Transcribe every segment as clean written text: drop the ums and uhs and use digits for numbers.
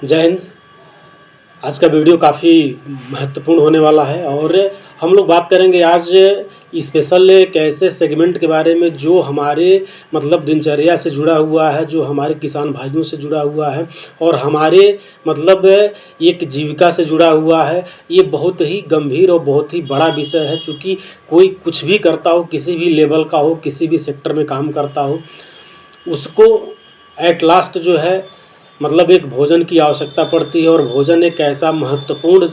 जय हिंद। आज का वीडियो काफ़ी महत्वपूर्ण होने वाला है और हम लोग बात करेंगे आज स्पेशल एक ऐसे सेगमेंट के बारे में जो हमारे दिनचर्या से जुड़ा हुआ है, जो हमारे किसान भाइयों से जुड़ा हुआ है और हमारे एक जीविका से जुड़ा हुआ है। ये बहुत ही गंभीर और बहुत ही बड़ा विषय है, क्योंकि कोई कुछ भी करता हो, किसी भी लेवल का हो, किसी भी सेक्टर में काम करता हो, उसको एट लास्ट जो है एक भोजन की आवश्यकता पड़ती है। और भोजन एक ऐसा महत्वपूर्ण,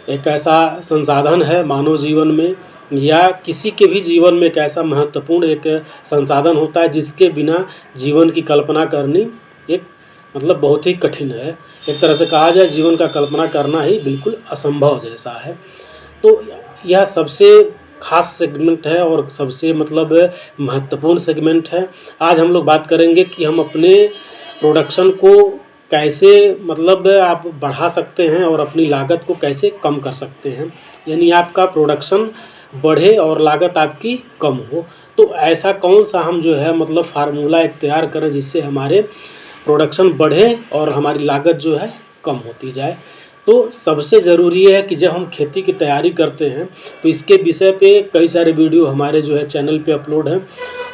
एक ऐसा संसाधन है मानव जीवन में या किसी के भी जीवन में एक ऐसा महत्वपूर्ण एक संसाधन होता है जिसके बिना जीवन की कल्पना करनी एक बहुत ही कठिन है। एक तरह से कहा जाए, जीवन का कल्पना करना ही बिल्कुल असंभव जैसा है। तो यह सबसे खास सेगमेंट है और सबसे महत्वपूर्ण सेगमेंट है। आज हम लोग बात करेंगे कि हम अपने प्रोडक्शन को कैसे आप बढ़ा सकते हैं और अपनी लागत को कैसे कम कर सकते हैं, यानी आपका प्रोडक्शन बढ़े और लागत आपकी कम हो। तो ऐसा कौन सा हम जो है फार्मूला एक तैयार करें जिससे हमारे प्रोडक्शन बढ़े और हमारी लागत जो है कम होती जाए। तो सबसे ज़रूरी है कि जब हम खेती की तैयारी करते हैं तो इसके विषय पे कई सारे वीडियो हमारे जो है चैनल पे अपलोड हैं।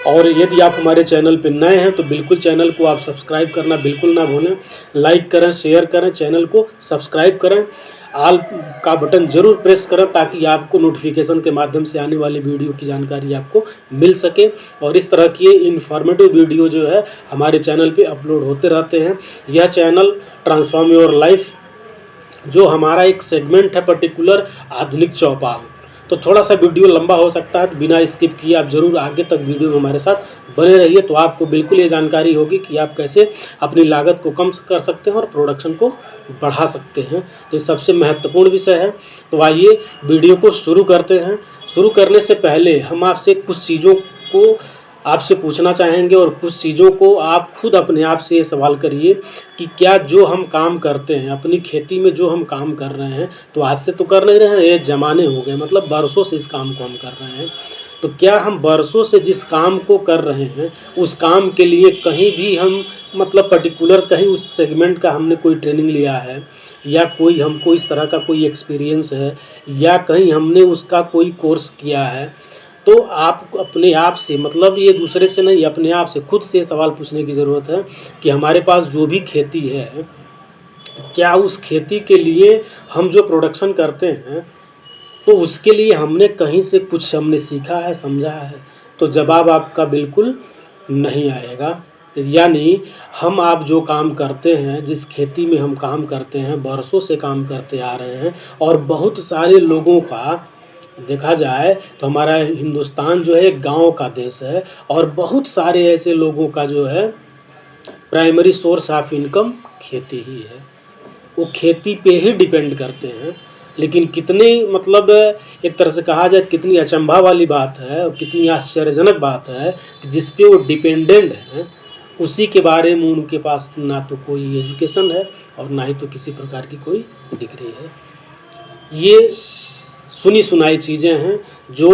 और यदि आप हमारे चैनल पे नए हैं तो बिल्कुल चैनल को आप सब्सक्राइब करना बिल्कुल ना भूलें। लाइक करें, शेयर करें, चैनल को सब्सक्राइब करें, आल का बटन ज़रूर प्रेस करें ताकि आपको नोटिफिकेशन के माध्यम से आने वाली वीडियो की जानकारी आपको मिल सके। और इस तरह की इन्फॉर्मेटिव वीडियो जो है हमारे चैनल पे अपलोड होते रहते हैं। यह चैनल ट्रांसफॉर्म योर लाइफ जो हमारा एक सेगमेंट है पर्टिकुलर आधुनिक चौपाल, तो थोड़ा सा वीडियो लंबा हो सकता है, बिना स्किप किए आप ज़रूर आगे तक वीडियो में हमारे साथ बने रहिए। तो आपको बिल्कुल ये जानकारी होगी कि आप कैसे अपनी लागत को कम कर सकते हैं और प्रोडक्शन को बढ़ा सकते हैं। तो ये सबसे महत्वपूर्ण विषय है। तो आइए वीडियो को शुरू करते हैं। शुरू करने से पहले हम आपसे कुछ चीज़ों को आपसे पूछना चाहेंगे और कुछ चीज़ों को आप खुद अपने आप से ये सवाल करिए कि क्या जो हम काम करते हैं अपनी खेती में, जो हम काम कर रहे हैं, तो आज से तो कर नहीं रहे हैं, ये ज़माने हो गए, बरसों से इस काम को हम कर रहे हैं। तो क्या हम बरसों से जिस काम को कर रहे हैं उस काम के लिए कहीं भी हम पर्टिकुलर कहीं उस सेगमेंट का हमने कोई ट्रेनिंग लिया है या कोई हमको इस तरह का कोई एक्सपीरियंस है या कहीं हमने उसका कोई कोर्स किया है? तो आप अपने आप से ये दूसरे से नहीं, अपने आप से खुद से सवाल पूछने की ज़रूरत है कि हमारे पास जो भी खेती है, क्या उस खेती के लिए हम जो प्रोडक्शन करते हैं तो उसके लिए हमने कहीं से कुछ हमने सीखा है, समझा है? तो जवाब आपका बिल्कुल नहीं आएगा। तो यानी आप जो काम करते हैं, जिस खेती में हम काम करते हैं, बरसों से काम करते आ रहे हैं और बहुत सारे लोगों का देखा जाए तो हमारा हिंदुस्तान जो है एक गाँव का देश है और बहुत सारे ऐसे लोगों का जो है प्राइमरी सोर्स ऑफ इनकम खेती ही है। वो खेती पे ही डिपेंड करते हैं। लेकिन कितनी एक तरह से कहा जाए कितनी अचंभा वाली बात है और कितनी आश्चर्यजनक बात है कि जिस पे वो डिपेंडेंट हैं उसी के बारे में उनके पास ना तो कोई एजुकेशन है और ना ही तो किसी प्रकार की कोई डिग्री है। ये सुनी सुनाई चीज़ें हैं जो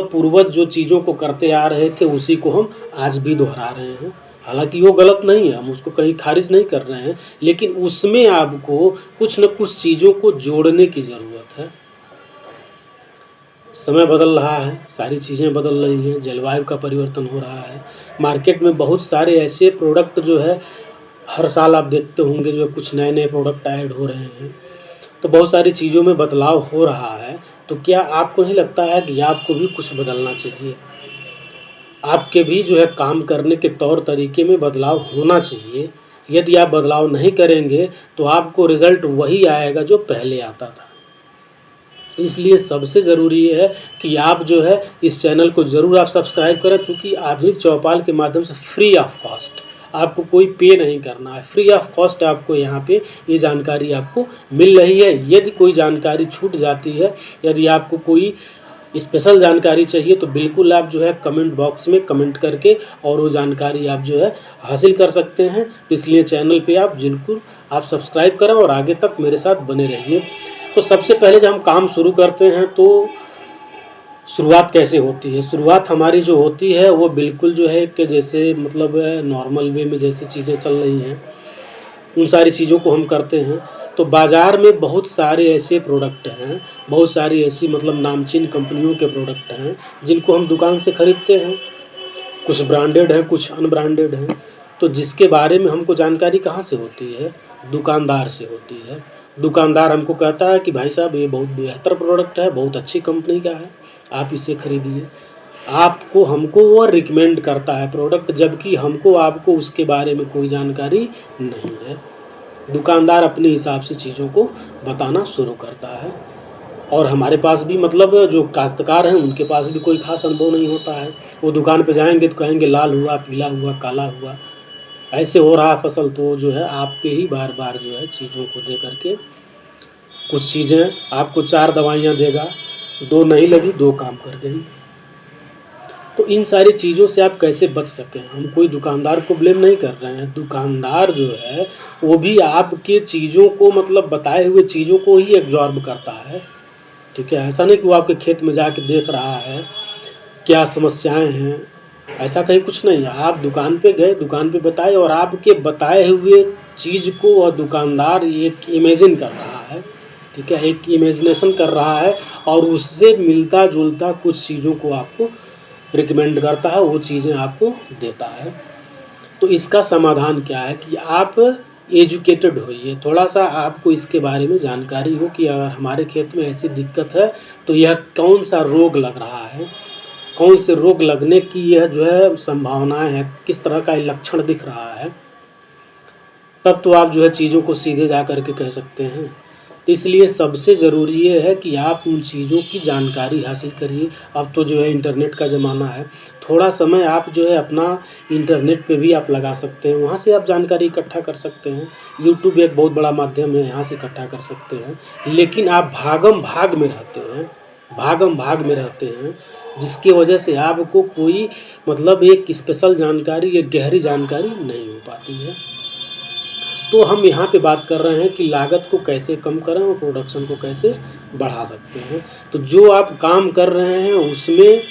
पूर्वज जो चीज़ों को करते आ रहे थे उसी को हम आज भी दोहरा रहे हैं। हालांकि वो गलत नहीं है, हम उसको कहीं खारिज नहीं कर रहे हैं, लेकिन उसमें आपको कुछ न कुछ चीज़ों को जोड़ने की ज़रूरत है। समय बदल रहा है, सारी चीज़ें बदल रही हैं, जलवायु का परिवर्तन हो रहा है, मार्केट में बहुत सारे ऐसे प्रोडक्ट जो है हर साल आप देखते होंगे जो कुछ नए नए प्रोडक्ट ऐड हो रहे हैं। तो बहुत सारी चीज़ों में बदलाव हो रहा है। तो क्या आपको नहीं लगता है कि आपको भी कुछ बदलना चाहिए? आपके भी जो है काम करने के तौर तरीके में बदलाव होना चाहिए। यदि आप बदलाव नहीं करेंगे तो आपको रिज़ल्ट वही आएगा जो पहले आता था। इसलिए सबसे ज़रूरी है कि आप जो है इस चैनल को ज़रूर आप सब्सक्राइब करें, क्योंकि आधुनिक चौपाल के माध्यम से फ्री ऑफ कॉस्ट, आपको कोई पे नहीं करना है, फ्री ऑफ कॉस्ट आपको यहाँ पे ये जानकारी आपको मिल रही है। यदि कोई जानकारी छूट जाती है, यदि आपको कोई स्पेशल जानकारी चाहिए तो बिल्कुल आप जो है कमेंट बॉक्स में कमेंट करके और वो जानकारी आप जो है हासिल कर सकते हैं। इसलिए चैनल पे आप बिल्कुल आप सब्सक्राइब करें और आगे तक मेरे साथ बने रहिए। तो सबसे पहले जब हम काम शुरू करते हैं तो शुरुआत कैसे होती है? शुरुआत हमारी जो होती है वो बिल्कुल जो है कि जैसे नॉर्मल वे में जैसे चीज़ें चल रही हैं उन सारी चीज़ों को हम करते हैं। तो बाज़ार में बहुत सारे ऐसे प्रोडक्ट हैं, बहुत सारी ऐसी मतलब नामचीन कंपनियों के प्रोडक्ट हैं जिनको हम दुकान से खरीदते हैं। कुछ ब्रांडेड हैं, कुछ अनब्रांडेड हैं। तो जिसके बारे में हमको जानकारी कहाँ से होती है? दुकानदार से होती है। दुकानदार हमको कहता है कि भाई साहब ये बहुत बेहतर प्रोडक्ट है, बहुत अच्छी कंपनी का है, आप इसे खरीदिए। आपको हमको वो रिकमेंड करता है प्रोडक्ट, जबकि हमको आपको उसके बारे में कोई जानकारी नहीं है। दुकानदार अपने हिसाब से चीज़ों को बताना शुरू करता है। और हमारे पास भी मतलब जो काश्तकार हैं उनके पास भी कोई ख़ास अनुभव नहीं होता है। वो दुकान पे जाएंगे तो कहेंगे लाल हुआ, पीला हुआ, काला हुआ, ऐसे हो रहा है फसल। तो जो है आप पे ही बार बार जो है चीज़ों को दे करके कुछ चीज़ें आपको 4 दवाइयाँ देगा, 2 नहीं लगी, 2 काम कर गई। तो इन सारी चीज़ों से आप कैसे बच सकें? हम कोई दुकानदार को ब्लेम नहीं कर रहे हैं। दुकानदार जो है वो भी आपके चीज़ों को मतलब बताए हुए चीज़ों को ही एब्ज़ॉर्ब करता है, ठीक है? ऐसा नहीं कि वो आपके खेत में जाके देख रहा है क्या समस्याएं हैं, ऐसा कहीं कुछ नहीं है। आप दुकान पे गए, दुकान पे बताए, और आपके बताए हुए चीज़ को वह दुकानदार एक इमेजिन कर रहा है, ठीक है? एक इमेजिनेशन कर रहा है और उससे मिलता जुलता कुछ चीज़ों को आपको रिकमेंड करता है, वो चीज़ें आपको देता है। तो इसका समाधान क्या है कि आप एजुकेटेड होइए, थोड़ा सा आपको इसके बारे में जानकारी हो कि अगर हमारे खेत में ऐसी दिक्कत है तो यह कौन सा रोग लग रहा है, कौन से रोग लगने की यह जो है संभावनाएं हैं, किस तरह का लक्षण दिख रहा है, तब तो आप जो है चीज़ों को सीधे जा कर के कह सकते हैं। तो इसलिए सबसे ज़रूरी ये है कि आप उन चीज़ों की जानकारी हासिल करिए। अब तो जो है इंटरनेट का ज़माना है, थोड़ा समय आप जो है अपना इंटरनेट पे भी आप लगा सकते हैं, वहाँ से आप जानकारी इकट्ठा कर सकते हैं। यूट्यूब एक बहुत बड़ा माध्यम है, यहाँ से इकट्ठा कर सकते हैं। लेकिन आप भागम भाग में रहते हैं, भागम भाग में रहते हैं, जिसकी वजह से आपको कोई मतलब एक स्पेशल जानकारी, एक गहरी जानकारी नहीं हो पाती है। तो हम यहाँ पे बात कर रहे हैं कि लागत को कैसे कम करें और प्रोडक्शन को कैसे बढ़ा सकते हैं। तो जो आप काम कर रहे हैं उसमें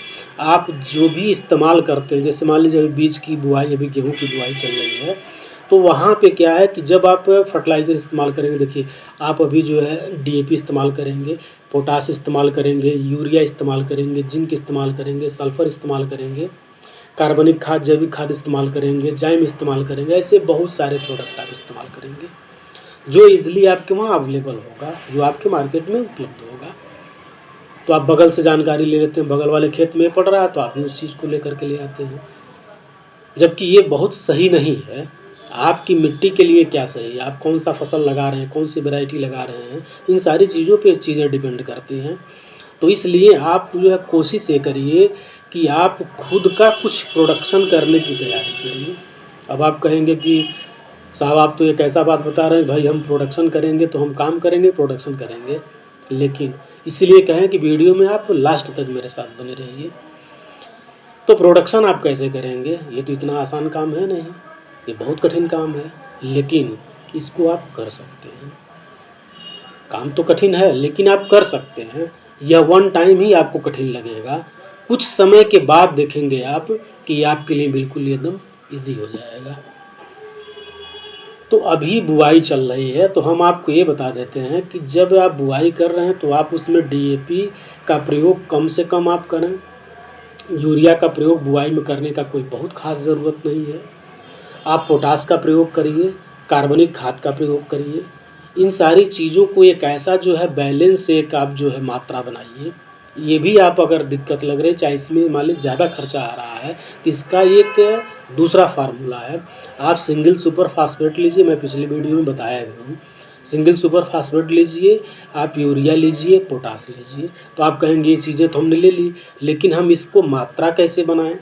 आप जो भी इस्तेमाल करते हैं, जैसे मान लीजिए अभी बीज की बुआई, अभी गेहूँ की बुआई चल रही है, तो वहाँ पे क्या है कि जब आप फर्टिलाइज़र इस्तेमाल करेंगे, देखिए आप अभी जो है डीएपी इस्तेमाल करेंगे, पोटाश इस्तेमाल करेंगे, यूरिया इस्तेमाल करेंगे, जिंक इस्तेमाल करेंगे, सल्फ़र इस्तेमाल करेंगे, कार्बनिक खाद, जैविक खाद इस्तेमाल करेंगे, जाइम इस्तेमाल करेंगे, ऐसे बहुत सारे प्रोडक्ट आप इस्तेमाल करेंगे जो ईज़िली आपके वहाँ अवेलेबल होगा, जो आपके मार्केट में उपलब्ध होगा। तो आप बगल से जानकारी ले लेते हैं, बगल वाले खेत में पड़ रहा है तो आप भी उस चीज़ को लेकर के ले आते हैं, जबकि ये बहुत सही नहीं है। आपकी मिट्टी के लिए क्या सही है, आप कौन सा फसल लगा रहे हैं, कौन सी वैरायटी लगा रहे हैं, इन सारी चीज़ों पे चीज़ें डिपेंड करती हैं। तो इसलिए आप जो है कोशिश ये करिए कि आप खुद का कुछ प्रोडक्शन करने की तैयारी करिए। अब आप कहेंगे कि साहब आप तो एक ऐसा बात बता रहे हैं, भाई हम प्रोडक्शन करेंगे तो हम काम करेंगे, प्रोडक्शन करेंगे, लेकिन इसलिए कहें कि वीडियो में आप लास्ट तक मेरे साथ बने रहिए। तो प्रोडक्शन आप कैसे करेंगे? ये तो इतना आसान काम है नहीं, ये बहुत कठिन काम है, लेकिन इसको आप कर सकते हैं। काम तो कठिन है लेकिन आप कर सकते हैं। यह वन टाइम ही आपको कठिन लगेगा, कुछ समय के बाद देखेंगे आप कि आपके लिए बिल्कुल एकदम इजी हो जाएगा। तो अभी बुआई चल रही है तो हम आपको ये बता देते हैं कि जब आप बुआई कर रहे हैं तो आप उसमें डीएपी का प्रयोग कम से कम आप करें। यूरिया का प्रयोग बुआई में करने का कोई बहुत खास ज़रूरत नहीं है। आप पोटाश का प्रयोग करिए, कार्बनिक खाद का प्रयोग करिए। इन सारी चीज़ों को एक ऐसा जो है बैलेंस एक आप जो है मात्रा बनाइए। ये भी आप अगर दिक्कत लग रही है, चाहे इसमें मान लीजिए ज़्यादा खर्चा आ रहा है, तो इसका एक दूसरा फार्मूला है। आप सिंगल सुपर फास्फेट लीजिए, मैं पिछली वीडियो में बताया भी हूँ। सिंगल सुपर फास्फेट लीजिए, आप यूरिया लीजिए, पोटाश लीजिए। तो आप कहेंगे ये चीज़ें तो हमने ले ली, लेकिन हम इसको मात्रा कैसे बनाएं?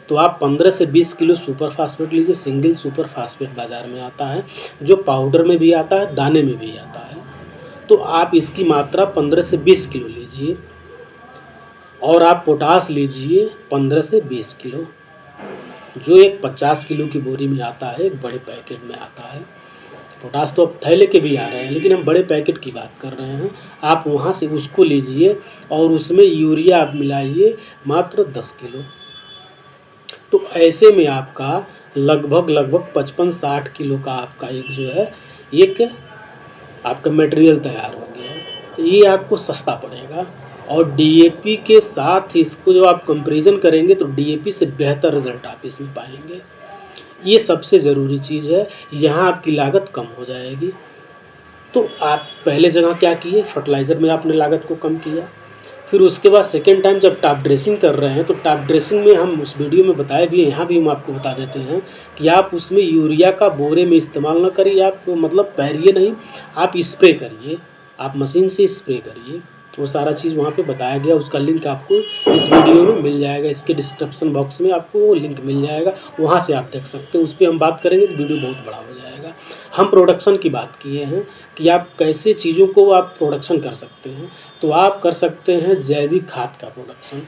तो आप 15 से 20 किलो सुपर फास्फेट लीजिए। सिंगल सुपर फास्फेट बाज़ार में आता है, जो पाउडर में भी आता है, दाने में भी आता है। तो आप इसकी मात्रा 15 से 20 किलो लीजिए। और आप पोटाश लीजिए 15 से 20 किलो, जो एक 50 किलो की बोरी में आता है, एक बड़े पैकेट में आता है। पोटाश तो अब थैले के भी आ रहे हैं, लेकिन हम बड़े पैकेट की बात कर रहे हैं। आप वहाँ से उसको लीजिए और उसमें यूरिया आप मिलाइए मात्र 10 किलो। तो ऐसे में आपका लगभग 55-60 किलो का आपका एक जो है एक आपका मटेरियल तैयार हो गया है। तो ये आपको सस्ता पड़ेगा और डीएपी के साथ इसको जब आप कंपैरिजन करेंगे तो डीएपी से बेहतर रिजल्ट आप इसमें पाएंगे। ये सबसे ज़रूरी चीज़ है, यहाँ आपकी लागत कम हो जाएगी। तो आप पहले जगह क्या किए, फर्टिलाइज़र में आपने लागत को कम किया। फिर उसके बाद सेकेंड टाइम जब टॉप ड्रेसिंग कर रहे हैं तो टॉप ड्रेसिंग में हम उस वीडियो में बताए भी हैं, यहाँ भी हम आपको बता देते हैं कि आप उसमें यूरिया का बोरे में इस्तेमाल ना करिए, आप मतलब पैरिए नहीं, आप स्प्रे करिए, आप मशीन से स्प्रे करिए। वो सारा चीज़ वहाँ पे बताया गया, उसका लिंक आपको इस वीडियो में मिल जाएगा, इसके डिस्क्रिप्शन बॉक्स में आपको वो लिंक मिल जाएगा, वहाँ से आप देख सकते हैं। उस पर हम बात करेंगे तो वीडियो बहुत बड़ा हो जाएगा। हम प्रोडक्शन की बात किए हैं कि आप कैसे चीज़ों को आप प्रोडक्शन कर सकते हैं। तो आप कर सकते हैं जैविक खाद का प्रोडक्शन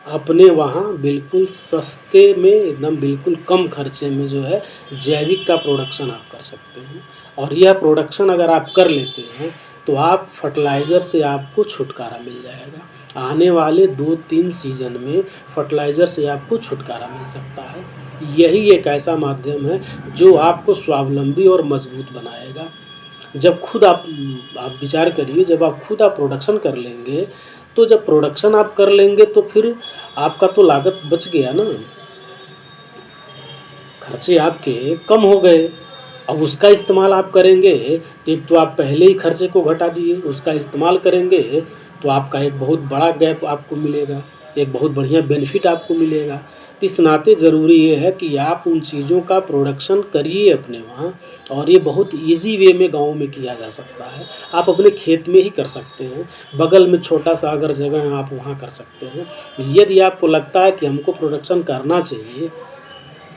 अपने वहाँ बिल्कुल सस्ते में, एकदम बिल्कुल कम खर्चे में जो है जैविक का प्रोडक्शन आप कर सकते हैं। और यह प्रोडक्शन अगर आप कर लेते हैं तो आप फर्टिलाइज़र से आपको छुटकारा मिल जाएगा। आने वाले 2-3 सीज़न में फर्टिलाइज़र से आपको छुटकारा मिल सकता है। यही एक ऐसा माध्यम है जो आपको स्वावलंबी और मजबूत बनाएगा। जब खुद आप विचार करिए, जब आप खुद आप प्रोडक्शन कर लेंगे, तो जब प्रोडक्शन आप कर लेंगे तो फिर आपका तो लागत बच गया ना, खर्चे आपके कम हो गए। अब उसका इस्तेमाल आप करेंगे तो एक तो आप पहले ही खर्चे को घटा दिए, उसका इस्तेमाल करेंगे तो आपका एक बहुत बड़ा गैप आपको मिलेगा, एक बहुत बढ़िया बेनिफिट आपको मिलेगा। तो इस नाते ज़रूरी ये है कि आप उन चीज़ों का प्रोडक्शन करिए अपने वहाँ, और ये बहुत इजी वे में गाँव में किया जा सकता है। आप अपने खेत में ही कर सकते हैं, बगल में छोटा सा अगर जगह है आप वहाँ कर सकते हैं। यदि आपको लगता है कि हमको प्रोडक्शन करना चाहिए,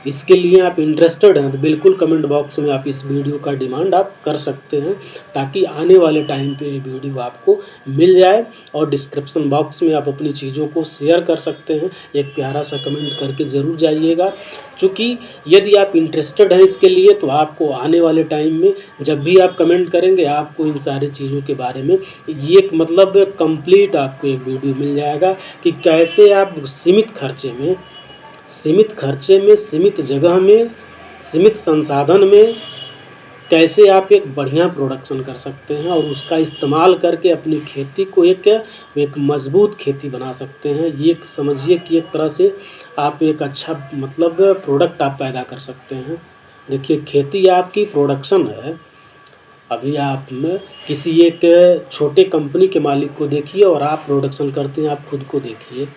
इसके लिए आप इंटरेस्टेड हैं, तो बिल्कुल कमेंट बॉक्स में आप इस वीडियो का डिमांड आप कर सकते हैं, ताकि आने वाले टाइम पे ये वीडियो आपको मिल जाए। और डिस्क्रिप्शन बॉक्स में आप अपनी चीज़ों को शेयर कर सकते हैं, एक प्यारा सा कमेंट करके ज़रूर जाइएगा। चूँकि यदि आप इंटरेस्टेड हैं इसके लिए, तो आपको आने वाले टाइम में जब भी आप कमेंट करेंगे आपको इन सारी चीज़ों के बारे में ये एक मतलब कंप्लीट आपको एक वीडियो मिल जाएगा कि कैसे आप सीमित खर्चे में, सीमित जगह में, सीमित संसाधन में कैसे आप एक बढ़िया प्रोडक्शन कर सकते हैं और उसका इस्तेमाल करके अपनी खेती को एक मजबूत खेती बना सकते हैं। ये समझिए कि एक तरह से आप एक अच्छा मतलब प्रोडक्ट आप पैदा कर सकते हैं। देखिए, खेती आपकी प्रोडक्शन है। अभी आप में किसी एक छोटे कंपनी के मालिक को देखिए और आप प्रोडक्शन करते हैं, आप खुद को देखिए,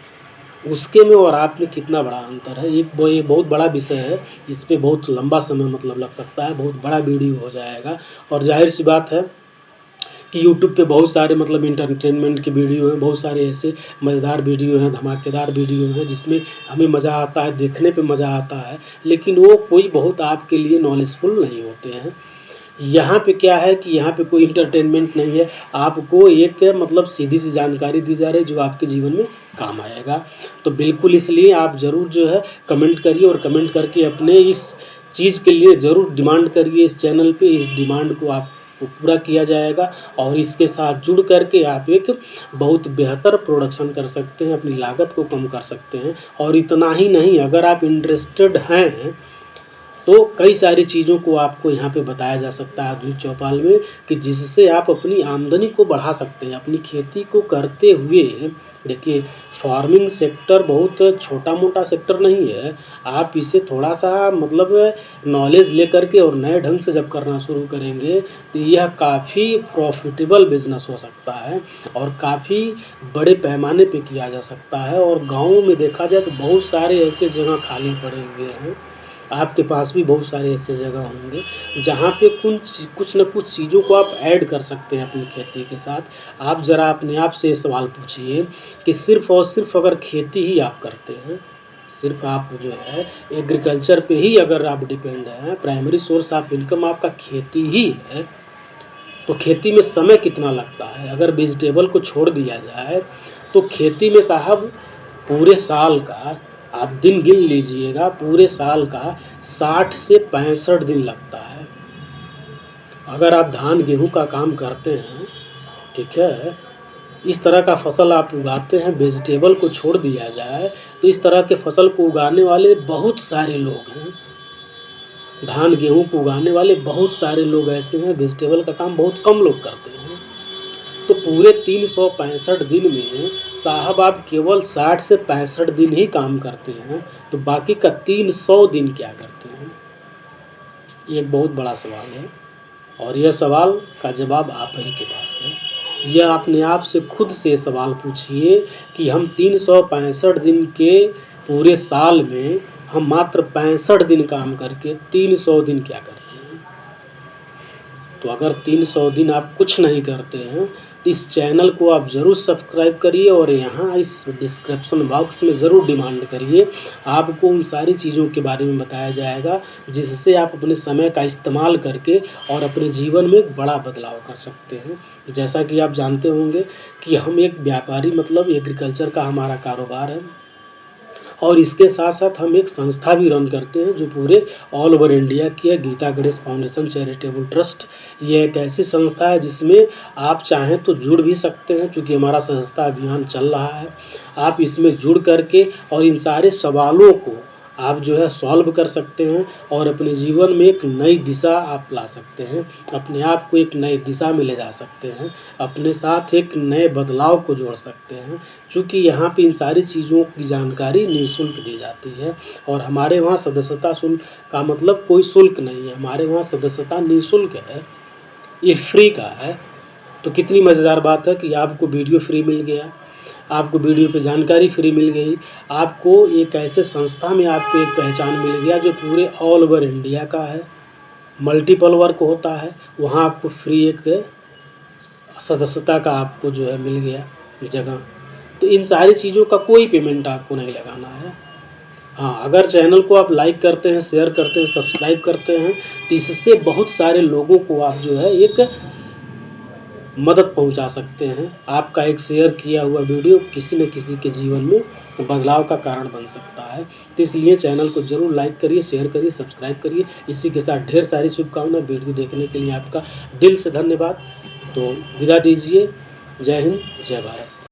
उसके में और आप में कितना बड़ा अंतर है। ये बहुत बड़ा विषय है, इस पे बहुत लंबा समय मतलब लग सकता है, बहुत बड़ा वीडियो हो जाएगा। और जाहिर सी बात है कि यूट्यूब पे बहुत सारे मतलब इंटरटेनमेंट के वीडियो हैं, बहुत सारे ऐसे मज़ेदार वीडियो हैं, धमाकेदार वीडियो हैं जिसमें हमें मज़ा आता है, देखने पे मज़ा आता है, लेकिन वो कोई बहुत आपके लिए नॉलेजफुल नहीं होते हैं। यहाँ पे क्या है कि यहाँ पे कोई इंटरटेनमेंट नहीं है, आपको एक मतलब सीधी सी जानकारी दी जा रही है जो आपके जीवन में काम आएगा। तो बिल्कुल इसलिए आप ज़रूर जो है कमेंट करिए, और कमेंट करके अपने इस चीज़ के लिए ज़रूर डिमांड करिए इस चैनल पे। इस डिमांड को आपको पूरा किया जाएगा और इसके साथ जुड़ करके आप एक बहुत बेहतर प्रोडक्शन कर सकते हैं, अपनी लागत को कम कर सकते हैं। और इतना ही नहीं, अगर आप इंटरेस्टेड हैं तो कई सारी चीज़ों को आपको यहाँ पे बताया जा सकता है आधुनिक चौपाल में, कि जिससे आप अपनी आमदनी को बढ़ा सकते हैं अपनी खेती को करते हुए। देखिए, फार्मिंग सेक्टर बहुत छोटा मोटा सेक्टर नहीं है। आप इसे थोड़ा सा मतलब नॉलेज लेकर के और नए ढंग से जब करना शुरू करेंगे तो यह काफ़ी प्रॉफिटेबल बिजनेस हो सकता है और काफ़ी बड़े पैमाने पे किया जा सकता है। और गाँव में देखा जाए तो बहुत सारे ऐसे जगह खाली पड़े हुए हैं, आपके पास भी बहुत सारे ऐसे जगह होंगे जहाँ पे कुछ न कुछ चीज़ों को आप ऐड कर सकते हैं अपनी खेती के साथ। आप ज़रा अपने आप से सवाल पूछिए कि सिर्फ़ और सिर्फ अगर खेती ही आप करते हैं, सिर्फ आप जो है एग्रीकल्चर पे ही अगर आप डिपेंड हैं, प्राइमरी सोर्स ऑफ इनकम आपका खेती ही है, तो खेती में समय कितना लगता है। अगर वेजिटेबल को छोड़ दिया जाए तो खेती में साहब पूरे साल का आप दिन गिन लीजिएगा, पूरे साल का 60 से 65 दिन लगता है। अगर आप धान गेहूं का काम करते हैं, ठीक है, इस तरह का फसल आप उगाते हैं, वेजिटेबल को छोड़ दिया जाए तो इस तरह के फसल को उगाने वाले बहुत सारे लोग हैं। धान गेहूँ को उगाने वाले बहुत सारे लोग ऐसे हैं, वेजिटेबल का काम बहुत कम लोग करते हैं। तो पूरे 365 दिन में साहब आप केवल 60 से 65 दिन ही काम करते हैं, तो बाकी का 300 दिन क्या करते हैं? ये एक बहुत बड़ा सवाल है और यह सवाल का जवाब आप ही के पास है। यह अपने आप से खुद से सवाल पूछिए कि हम 365 दिन के पूरे साल में हम मात्र 65 दिन काम करके 300 दिन क्या करते हैं? तो अगर 300 दिन आप कुछ नहीं करते हैं तो इस चैनल को आप ज़रूर सब्सक्राइब करिए और यहाँ इस डिस्क्रिप्शन बॉक्स में ज़रूर डिमांड करिए। आपको उन सारी चीज़ों के बारे में बताया जाएगा जिससे आप अपने समय का इस्तेमाल करके और अपने जीवन में एक बड़ा बदलाव कर सकते हैं। जैसा कि आप जानते होंगे कि हम एक व्यापारी मतलब एग्रीकल्चर का हमारा कारोबार है और इसके साथ साथ हम एक संस्था भी रन करते हैं जो पूरे ऑल ओवर इंडिया की है, Geeta Ganesh foundation charitable trust. ये एक ऐसी संस्था है जिसमें आप चाहें तो जुड़ भी सकते हैं, क्योंकि हमारा संस्था अभियान चल रहा है। आप इसमें जुड़ करके और इन सारे सवालों को आप जो है सॉल्व कर सकते हैं और अपने जीवन में एक नई दिशा आप ला सकते हैं, अपने आप को एक नई दिशा में ले जा सकते हैं, अपने साथ एक नए बदलाव को जोड़ सकते हैं। क्योंकि यहाँ पे इन सारी चीज़ों की जानकारी निःशुल्क दी जाती है और हमारे वहाँ सदस्यता शुल्क का मतलब कोई शुल्क नहीं है, हमारे वहाँ सदस्यता निःशुल्क है, ये फ्री का है। तो कितनी मज़ेदार बात है कि आपको वीडियो फ्री मिल गया, आपको वीडियो पे जानकारी फ्री मिल गई, आपको एक ऐसे संस्था में आपको एक पहचान मिल गया जो पूरे ऑल ओवर इंडिया का है, मल्टीपल वर्क होता है, वहाँ आपको फ्री एक सदस्यता का आपको जो है मिल गया जगह। तो इन सारी चीज़ों का कोई पेमेंट आपको नहीं लगाना है। हाँ, अगर चैनल को आप लाइक करते हैं, शेयर करते हैं, सब्सक्राइब करते हैं तो इससे बहुत सारे लोगों को आप जो है एक मदद पहुंचा सकते हैं। आपका एक शेयर किया हुआ वीडियो किसी न किसी के जीवन में बदलाव का कारण बन सकता है। तो इसलिए चैनल को ज़रूर लाइक करिए, शेयर करिए, सब्सक्राइब करिए। इसी के साथ ढेर सारी शुभकामनाएं। वीडियो देखने के लिए आपका दिल से धन्यवाद। तो विदा दीजिए। जय हिंद, जय भारत।